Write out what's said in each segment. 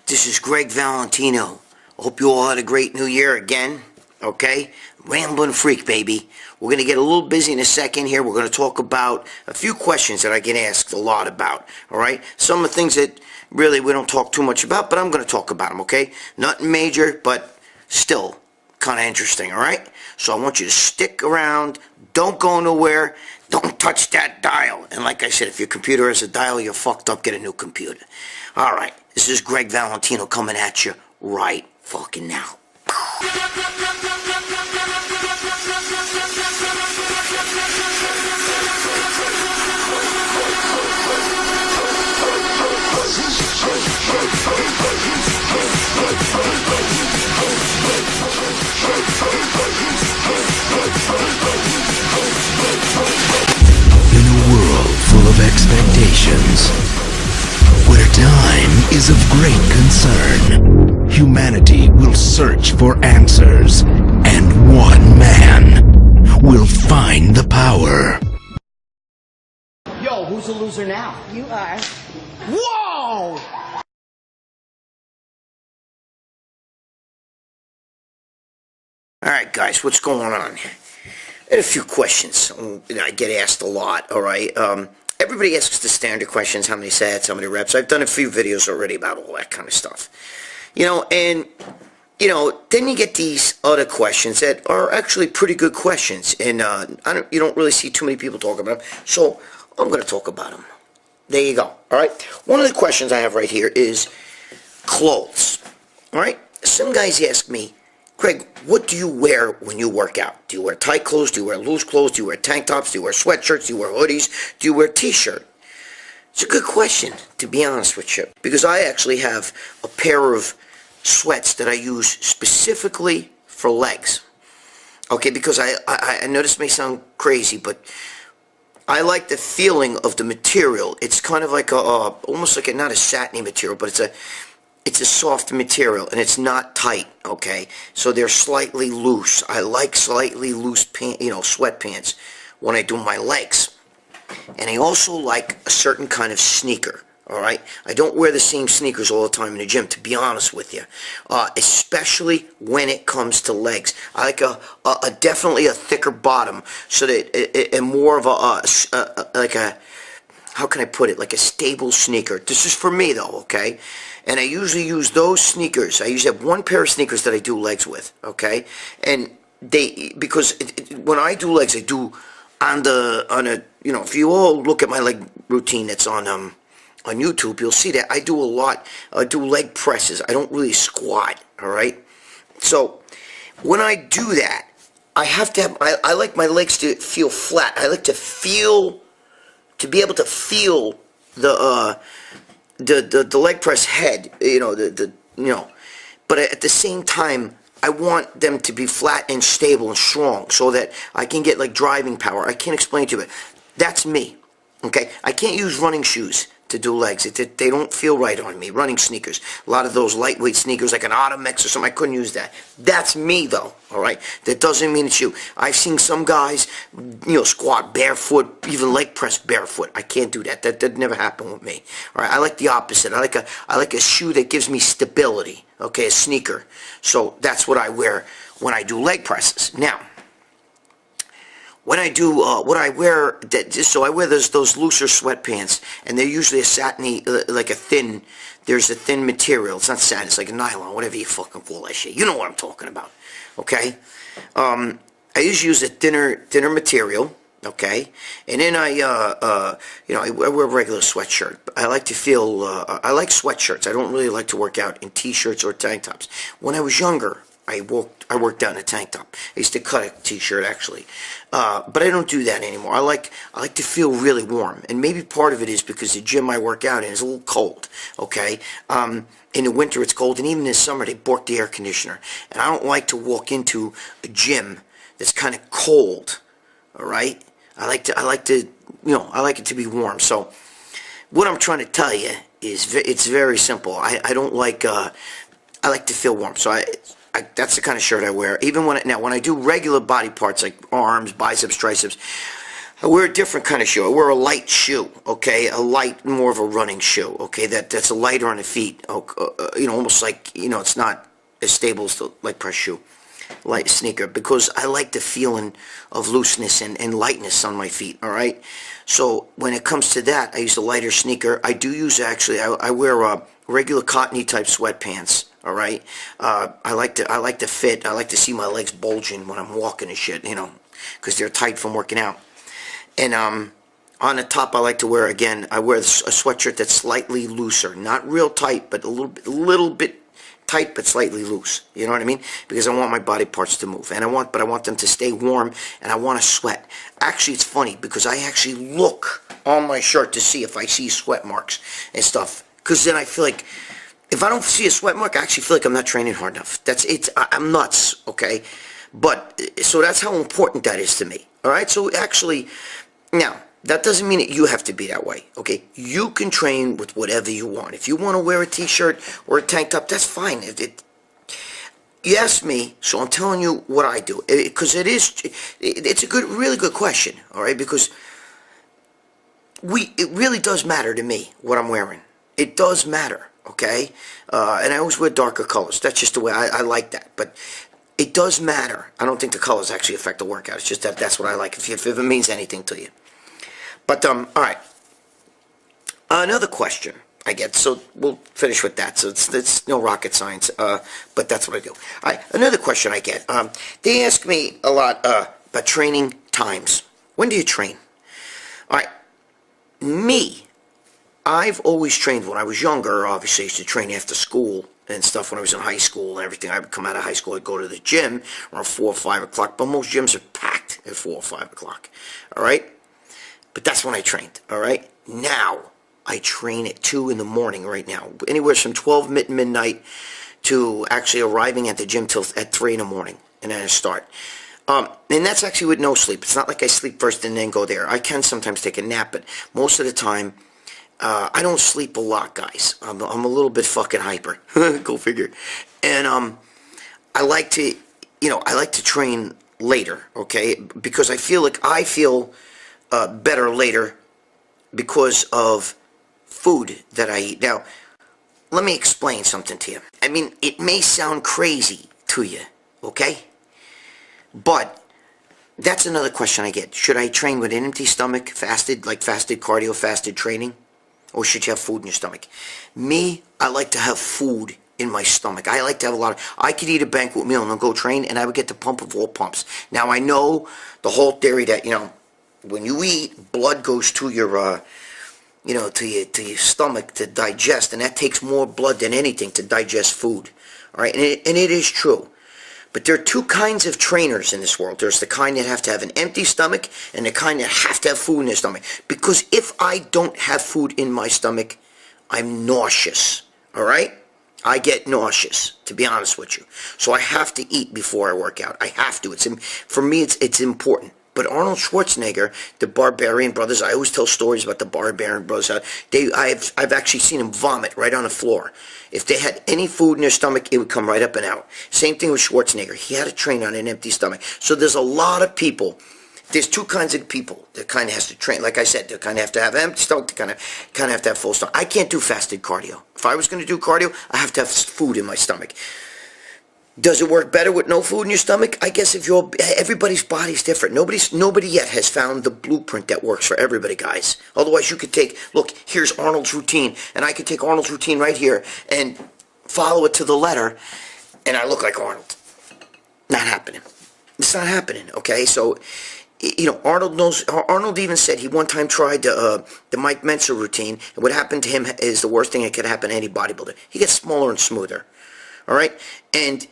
This is Greg Valentino. Hope you all had a great new year again. Okay? Rambling freak, baby. We're going to get a little busy in a second here. We're going to talk about a few questions that I get asked a lot about. Alright? Some of the things that really we don't talk too much about, but I'm going to talk about them, okay? Nothing major, but still kind of interesting, alright? So I want you to stick around. Don't go nowhere. Don't touch that dial. And like I said, if your computer has a dial, you're fucked up. Get a new computer. Alright, this is Greg Valentino coming at you right fucking now. In a world full of expectations, where time is of great concern, humanity will search for answers, and one man will find the power. Yo, who's the loser now? You are. Whoa! Alright guys, what's going on? I had a few questions. I get asked a lot, alright? Everybody asks the standard questions, how many sets, how many reps. I've done a few videos already about all that kind of stuff. And then you get these other questions that are actually pretty good questions. And you don't really see too many people talk about them. So I'm going to talk about them. There you go, alright? One of the questions I have right here is clothes, alright? Some guys ask me, Greg, what do you wear when you work out? Do you wear tight clothes? Do you wear loose clothes? Do you wear tank tops? Do you wear sweatshirts? Do you wear hoodies? Do you wear t-shirt? It's a good question, to be honest with you, because I actually have a pair of sweats that I use specifically for legs. Okay, because I know this may sound crazy, but I like the feeling of the material. It's kind of like almost like not a satiny material, but it's a soft material, and it's not tight, okay? So they're slightly loose. I like slightly loose sweatpants when I do my legs. And I also like a certain kind of sneaker, all right? I don't wear the same sneakers all the time in the gym, to be honest with you, especially when it comes to legs. I like a definitely a thicker bottom, so that and more of like a, how can I put it, like a stable sneaker. This is for me, though, okay? And I usually use those sneakers. I usually have one pair of sneakers that I do legs with, okay? And because when I do legs, I do on a, if you all look at my leg routine that's on YouTube, you'll see that I do a lot, I do leg presses. I don't really squat, all right? So when I do that, I have to have, I like my legs to feel flat. I like to be able to feel the leg press head, but at the same time, I want them to be flat and stable and strong so that I can get like driving power. I can't explain to you, but that's me, okay? I can't use running shoes to do legs. They don't feel right on me. Running sneakers, a lot of those lightweight sneakers like an Automix or something, I couldn't use that. That's me though, all right? That doesn't mean it's you. I've seen some guys, squat barefoot, even leg press barefoot. I can't do that. That never happened with me. All right, I like the opposite. I like a shoe that gives me stability, okay, a sneaker. So that's what I wear when I do leg presses. Now, when I do, what I wear, so I wear those looser sweatpants, and they're usually a satiny, like there's a thin material. It's not satin, it's like a nylon, whatever you fucking call that shit. You know what I'm talking about, okay? I usually use a thinner material, okay? And then I wear a regular sweatshirt. I like to feel, I like sweatshirts. I don't really like to work out in t-shirts or tank tops. When I was younger, I worked out in a tank top. I used to cut a t-shirt actually, but I don't do that anymore. I like to feel really warm, and maybe part of it is because the gym I work out in is a little cold. Okay, in the winter it's cold, and even in the summer they bork the air conditioner, and I don't like to walk into a gym that's kind of cold. All right, I like it to be warm. So what I'm trying to tell you is it's very simple. I don't like I like to feel warm, so that's the kind of shirt I wear. Even when I do regular body parts like arms, biceps, triceps, I wear a different kind of shoe. I wear a light shoe, okay? A light, more of a running shoe, okay? That's a lighter on the feet, almost like, it's not as stable as the light press shoe, light sneaker, because I like the feeling of looseness and lightness on my feet, all right? So when it comes to that, I use a lighter sneaker. I do use, actually, I wear regular cottony type sweatpants, all right? I like the fit. I like to see my legs bulging when I'm walking and shit, because they're tight from working out. And on the top, I like to wear, again, I wear a sweatshirt that's slightly looser. Not real tight, but a little bit tight, but slightly loose. You know what I mean? Because I want my body parts to move. But I want them to stay warm, and I want to sweat. Actually, it's funny, because I actually look on my shirt to see if I see sweat marks and stuff. Because then I feel like, if I don't see a sweat mark, I actually feel like I'm not training hard enough. I'm nuts, okay? But, so that's how important that is to me. All right? So actually, now, that doesn't mean that you have to be that way, okay? You can train with whatever you want. If you want to wear a t-shirt or a tank top, that's fine. You asked me, so I'm telling you what I do. Because it's a really good question, all right? Because it really does matter to me what I'm wearing. It does matter, okay? And I always wear darker colors. That's just the way I like that. But it does matter. I don't think the colors actually affect the workout. It's just that's what I like, if it means anything to you. But, all right. Another question I get, so we'll finish with that. So it's no rocket science, but that's what I do. All right, another question I get. They ask me a lot about training times. When do you train? All right, me, I've always trained when I was younger. Obviously, I used to train after school and stuff when I was in high school and everything. I would come out of high school, I'd go to the gym around 4 or 5 o'clock, but most gyms are packed at 4 or 5 o'clock, all right? But that's when I trained, all right? Now, I train at 2 in the morning right now. Anywhere from 12 midnight to actually arriving at the gym till at 3 in the morning. And then I start. And that's actually with no sleep. It's not like I sleep first and then go there. I can sometimes take a nap, but most of the time, I don't sleep a lot, guys. I'm a little bit fucking hyper. Go figure. And I like to train later, okay? Because I feel better later because of food that I eat. Now, let me explain something to you. I mean, it may sound crazy to you, okay? But that's another question I get. Should I train with an empty stomach, fasted cardio, fasted training? Or should you have food in your stomach? Me, I like to have food in my stomach. I like to have I could eat a banquet meal and then go train, and I would get the pump of all pumps. Now, I know the whole theory that, when you eat, blood goes to your, to your stomach to digest, and that takes more blood than anything to digest food. All right, and it is true. But there are two kinds of trainers in this world. There's the kind that have to have an empty stomach, and the kind that have to have food in their stomach. Because if I don't have food in my stomach, I'm nauseous. All right? I get nauseous, to be honest with you. So I have to eat before I work out. I have to. For me, it's important. But Arnold Schwarzenegger, the Barbarian Brothers, I always tell stories about the Barbarian Brothers. I've actually seen them vomit right on the floor. If they had any food in their stomach, it would come right up and out. Same thing with Schwarzenegger. He had to train on an empty stomach. So there's a lot of people. There's two kinds of people that kind of has to train. Like I said, they kind of have to have an empty stomach. They kind of have to have full stomach. I can't do fasted cardio. If I was going to do cardio, I have to have food in my stomach. Does it work better with no food in your stomach? I guess everybody's body's different. Nobody yet has found the blueprint that works for everybody, guys. Otherwise, you could look, here's Arnold's routine, and I could take Arnold's routine right here and follow it to the letter, and I look like Arnold. Not happening. It's not happening, okay? So, Arnold even said he one time tried the Mike Mentzer routine, and what happened to him is the worst thing that could happen to any bodybuilder. He gets smaller and smoother, all right? And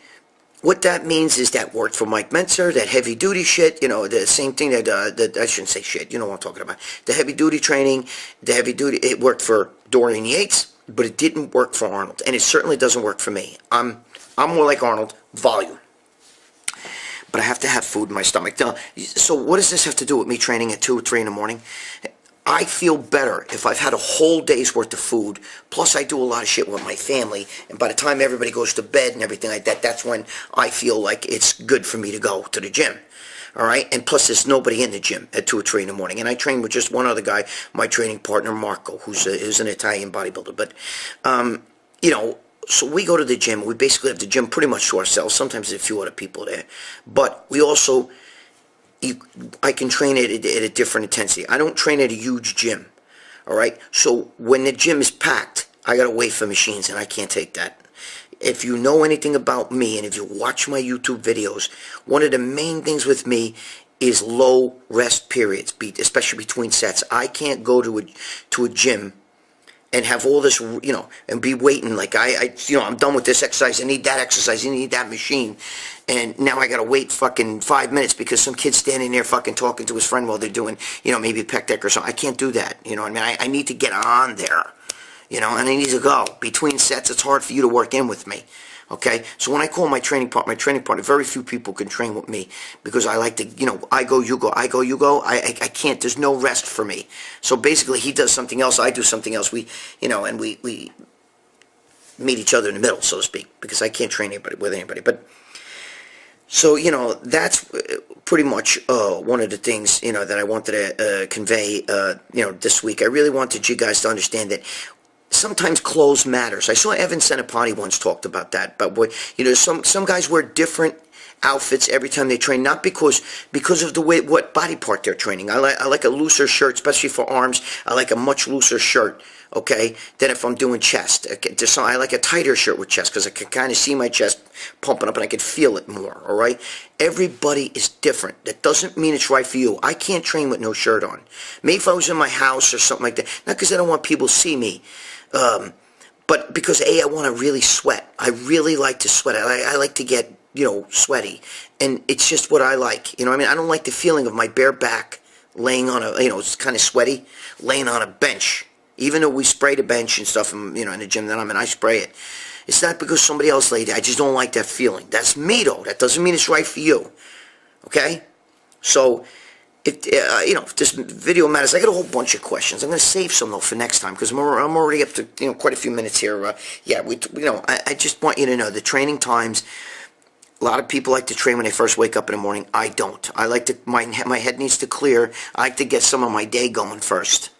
what that means is that worked for Mike Mentzer, that heavy-duty shit, the same thing that I shouldn't say shit, you know what I'm talking about. The heavy-duty training, it worked for Dorian Yates, but it didn't work for Arnold, and it certainly doesn't work for me. I'm more like Arnold, volume. But I have to have food in my stomach. Now, so what does this have to do with me training at 2 or 3 in the morning? I feel better if I've had a whole day's worth of food, plus I do a lot of shit with my family, and by the time everybody goes to bed and everything like that, that's when I feel like it's good for me to go to the gym. All right, and plus there's nobody in the gym at 2 or 3 in the morning, and I train with just one other guy, my training partner Marco, who's an Italian bodybuilder. But you know, so we go to the gym. We basically have the gym pretty much to ourselves. Sometimes there's a few other people there, but we also I can train it at a different intensity. I don't train at a huge gym. All right, so when the gym is packed, I gotta wait for machines, and I can't take that. If you know anything about me, and if you watch my YouTube videos, one of the main things with me is low rest periods, especially between sets. I can't go to a gym and have all this, you know, and be waiting like I'm done with this exercise. I need that exercise. I need that machine, and now I gotta wait fucking 5 minutes because some kid's standing there fucking talking to his friend while they're doing, you know, maybe a pec deck or something. I can't do that. You know what I mean? I need to get on there. You know, and I need to go. Between sets, it's hard for you to work in with me. Okay? So when I call my training partner, very few people can train with me because I like to, you know, I go, you go, I go, you go. I can't, there's no rest for me. So basically, he does something else, I do something else. We, you know, and we meet each other in the middle, so to speak, because I can't train anybody with anybody. But, so, you know, that's pretty much one of the things, you know, that I wanted to convey, you know, this week. I really wanted you guys to understand that sometimes clothes matters. I saw Evan Senapati once talked about that. But you know, some guys wear different outfits every time they train, not because of the way what body part they're training. I like a looser shirt, especially for arms. I like a much looser shirt, okay, than if I'm doing chest. I like a tighter shirt with chest because I can kind of see my chest pumping up and I can feel it more. All right. Everybody is different. That doesn't mean it's right for you. I can't train with no shirt on. Maybe if I was in my house or something like that. Not because I don't want people to see me. But because I want to really sweat. I really like to sweat. I like to get, you know, sweaty, and it's just what I like. You know what I mean? I don't like the feeling of my bare back laying on a, you know, it's kind of sweaty, laying on a bench. Even though we spray the bench and stuff, you know, in the gym that I'm in, I spray it. It's not because somebody else laid it. I just don't like that feeling. That's me, though. That doesn't mean it's right for you. Okay? So, you know, if this video matters, I got a whole bunch of questions. I'm going to save some, though, for next time, because I'm already up to, you know, quite a few minutes here. Yeah, you know, I just want you to know the training times. A lot of people like to train when they first wake up in the morning. I don't. I like to, my head needs to clear. I like to get some of my day going first.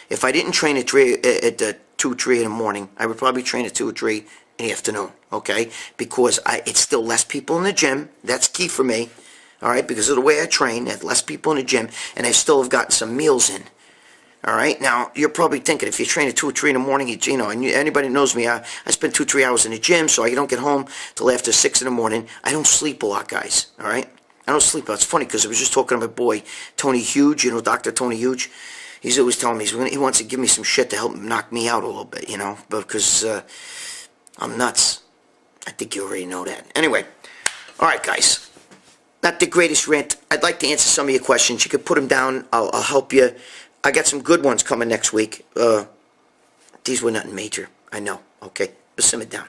If I didn't train at 2 3 in the morning, I would probably train at 2 or 3 in the afternoon, okay? Because it's still less people in the gym. That's key for me. All right, because of the way I train, I have less people in the gym, and I still have gotten some meals in. All right, now you're probably thinking if you train at 2 or 3 in the morning, you know, and anybody knows me, I spend 2 or 3 hours in the gym, so I don't get home till after 6 in the morning. I don't sleep a lot, guys. All right, I don't sleep a lot. It's funny because I was just talking to my boy Tony Huge, you know, Dr. Tony Huge. He's always telling me he wants to give me some shit to help knock me out a little bit, you know, because I'm nuts. I think you already know that. Anyway, all right, guys. Not the greatest rant. I'd like to answer some of your questions. You can put them down. I'll help you. I got some good ones coming next week. These were nothing major. I know. Okay. But simmer down.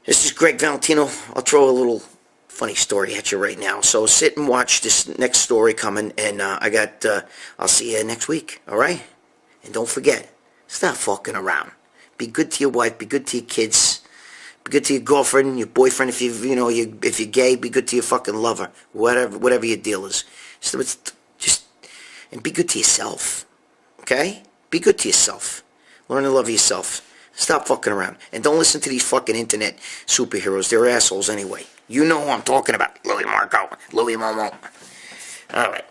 This is GREGG VALENTINO. I'll throw a little funny story at you right now. So sit and watch this next story coming. And I'll see you next week. All right? And don't forget, stop fucking around. Be good to your wife. Be good to your kids. Be good to your girlfriend, your boyfriend. If you're gay, be good to your fucking lover. Whatever your deal is. So just and be good to yourself. Okay? Be good to yourself. Learn to love yourself. Stop fucking around. And don't listen to these fucking internet superheroes. They're assholes anyway. You know who I'm talking about. Louis Marco. Louis Momo. All right.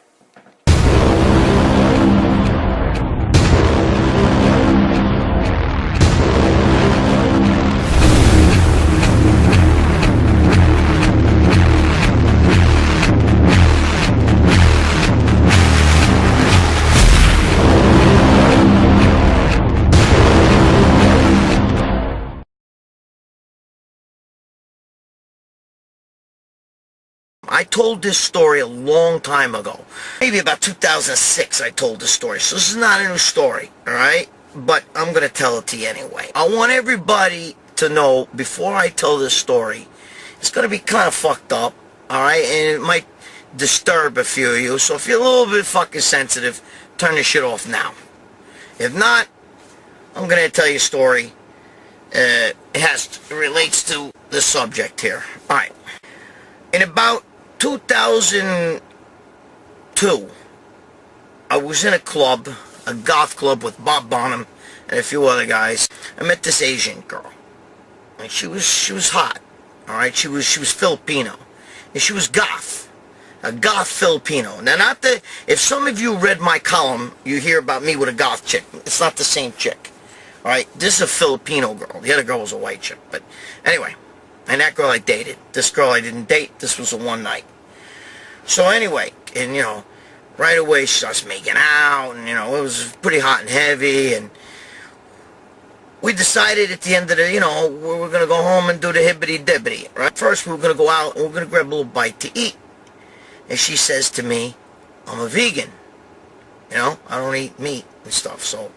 I told this story a long time ago. Maybe about 2006 I told this story. So this is not a new story, alright? But I'm going to tell it to you anyway. I want everybody to know, before I tell this story, it's going to be kind of fucked up, alright? And it might disturb a few of you. So if you're a little bit fucking sensitive, turn this shit off now. If not, I'm going to tell you a story. It relates to the subject here. Alright. In about 2002, I was in a club, a goth club with Bob Bonham and a few other guys. I met this Asian girl. And she was hot. Alright, she was Filipino. And she was goth. A goth Filipino. Now, not the... If some of you read my column, you hear about me with a goth chick. It's not the same chick. Alright, this is a Filipino girl. The other girl was a white chick. But anyway, and that girl I dated. This girl I didn't date. This was a one night. So anyway, and you know, right away she starts making out, and you know, it was pretty hot and heavy, and we decided at the end of the, you know, we were going to go home and do the hibbity-dibbity, right? First, we were going to go out and we were going to grab a little bite to eat. And she says to me, I'm a vegan. You know, I don't eat meat and stuff. So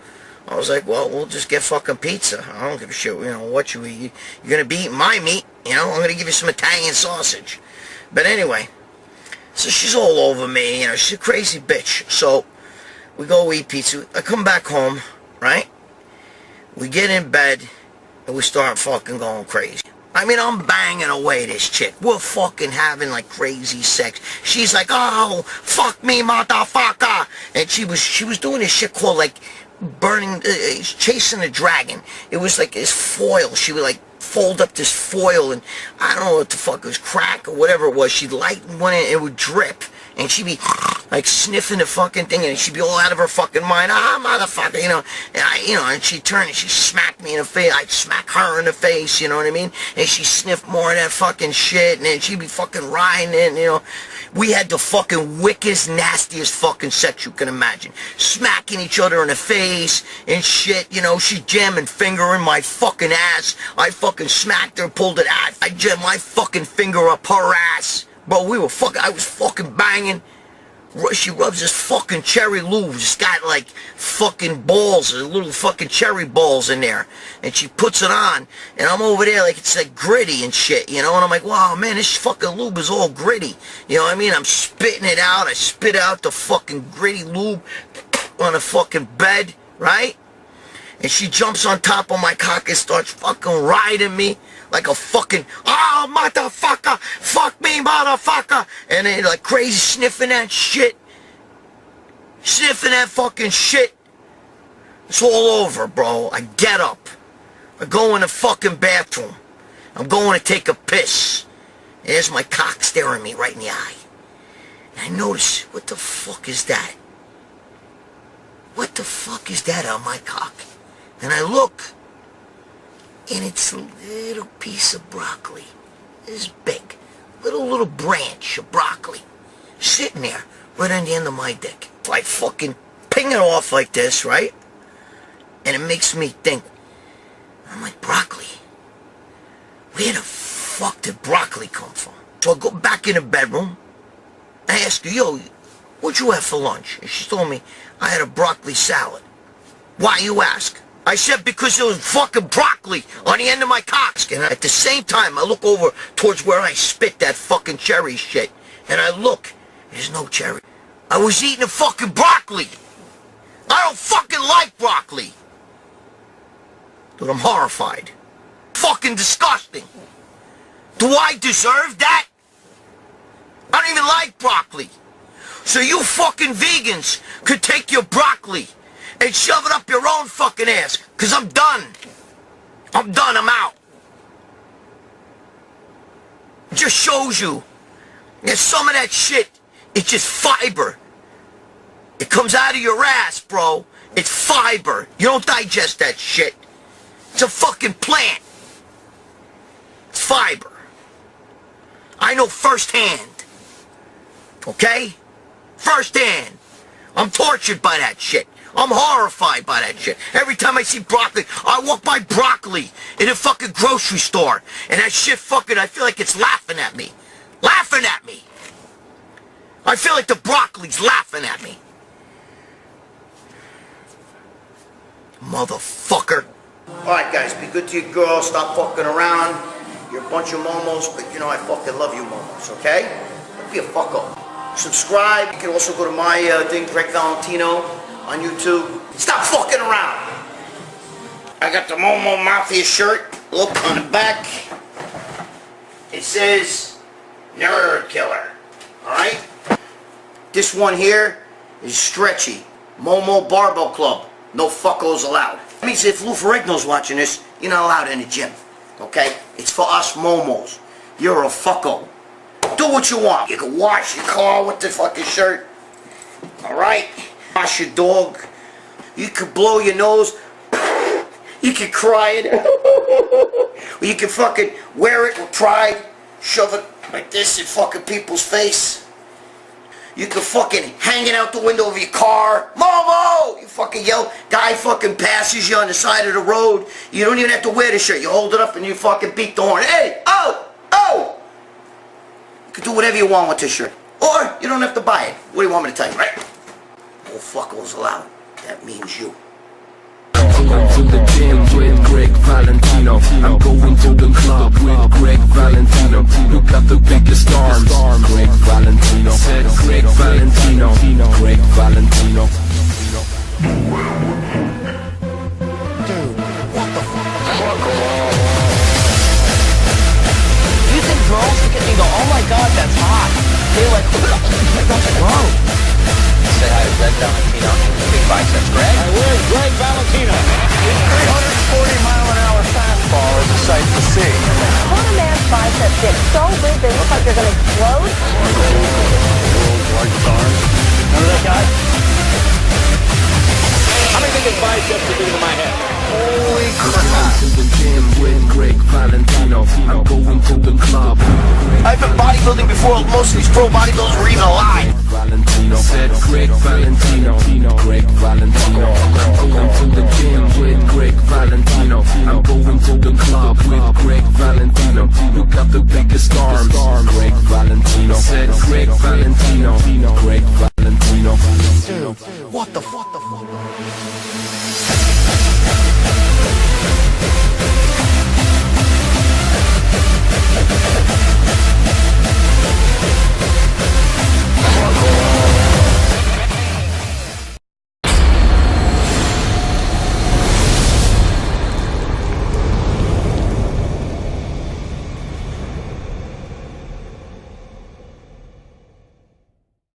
I was like, well, we'll just get fucking pizza. I don't give a shit, you know, what you eat. You're going to be eating my meat, you know, I'm going to give you some Italian sausage. But anyway, so she's all over me, you know, she's a crazy bitch. So we go eat pizza. I come back home, right? We get in bed, and we start fucking going crazy. I mean, I'm banging away this chick. We're fucking having, like, crazy sex. She's like, oh, fuck me, motherfucker. And she was doing this shit called, like, chasing a dragon. It was like this foil. She would, like, fold up this foil, and I don't know what the fuck, it was crack or whatever it was. She'd light one, and it would drip. And she'd be, like, sniffing the fucking thing, and she'd be all out of her fucking mind. Ah, motherfucker, you know. And and she'd turn, and she'd smack me in the face. I'd smack her in the face, you know what I mean? And she'd sniff more of that fucking shit, and then she'd be fucking riding it, you know. We had the fucking wickedest, nastiest fucking sex you can imagine. Smacking each other in the face and shit, you know. She jamming finger in my fucking ass. I fucking smacked her, pulled it out. I jammed my fucking finger up her ass. Bro, I was fucking banging. She rubs this fucking cherry lube. It's got like fucking balls, little fucking cherry balls in there. And she puts it on. And I'm over there like it's like gritty and shit, you know? And I'm like, wow, man, this fucking lube is all gritty. You know what I mean? I'm spitting it out. I spit out the fucking gritty lube on the fucking bed, right? And she jumps on top of my cock and starts fucking riding me like a fucking, oh, motherfucker, fuck me, motherfucker. And then like crazy sniffing that shit. Sniffing that fucking shit. It's all over, bro. I get up. I go in the fucking bathroom. I'm going to take a piss. And there's my cock staring me right in the eye. And I notice, what the fuck is that? What the fuck is that on my cock? And I look, and it's a little piece of broccoli. This big. Little branch of broccoli. Sitting there, right on the end of my dick. I fucking ping it off like this, right? And it makes me think, I'm like, broccoli? Where the fuck did broccoli come from? So I go back in the bedroom. I ask her, yo, what'd you have for lunch? And she told me, I had a broccoli salad. Why, you ask? I said, because there was fucking broccoli on the end of my cock. And at the same time, I look over towards where I spit that fucking cherry shit. And I look, there's no cherry. I was eating a fucking broccoli. I don't fucking like broccoli. Dude, I'm horrified. Fucking disgusting. Do I deserve that? I don't even like broccoli. So you fucking vegans could take your broccoli and shove it up your own fucking ass. Because I'm done. I'm done. I'm out. It just shows you that some of that shit, it's just fiber. It comes out of your ass, bro. It's fiber. You don't digest that shit. It's a fucking plant. It's fiber. I know firsthand. Okay? Firsthand. I'm tortured by that shit. I'm horrified by that shit. Every time I see broccoli, I walk by broccoli in a fucking grocery store, and that shit fucking, I feel like it's laughing at me. Laughing at me. I feel like the broccoli's laughing at me. Motherfucker. Alright guys, be good to your girls, stop fucking around. You're a bunch of momos, but you know I fucking love you momos, okay? Don't be a fuck up. Subscribe. You can also go to my thing, GREGG VALENTINO, on YouTube. Stop fucking around. I got the Momo Mafia shirt. Look on the back. It says, Nerd Killer. Alright? This one here is stretchy. Momo Barbell Club. No fuckos allowed. That means if Lou Ferrigno's watching this, you're not allowed in the gym. Okay? It's for us momos. You're a fucko. Do what you want. You can wash your car with the fucking shirt. Alright? Wash your dog. You can blow your nose. You can cry it. Or you can fucking wear it with pride. Shove it like this in fucking people's face. You can fucking hang it out the window of your car. Momo! You fucking yell. Guy fucking passes you on the side of the road. You don't even have to wear the shirt. You hold it up and you fucking beat the horn. Hey! Oh! Oh! You can do whatever you want with this shirt. Or you don't have to buy it. What do you want me to tell you, right? No fuckos allowed. That means you. Going to the gym with GREGG Valentino. I'm going to the club with GREGG Valentino. Who got the biggest arms? GREGG Valentino. Said GREGG Valentino. GREGG Valentino. Dude, what the fuck? You think girls look at me and go, oh my god, that's hot? They're like, whoa. Say hi to GREGG Valentino. Big biceps, Greg. Where's GREGG Valentino? His 340-mile-an-hour fastball is a sight to see. When a man's biceps get so big they look like they're going to explode. World's largest arms. Remember that guy? How many think his biceps are bigger than my head? Holy Going crap. to the gym with GREGG Valentino. I'm going to the club. I've been bodybuilding before most of these pro bodybuilders were even alive. Valentino. Said GREGG Valentino. GREGG Valentino. I'm going to the gym with GREGG Valentino. I'm going to the club with GREGG Valentino. Who got the biggest arms? GREGG Valentino. Said GREGG Valentino. GREGG Valentino. Dude, what the fuck?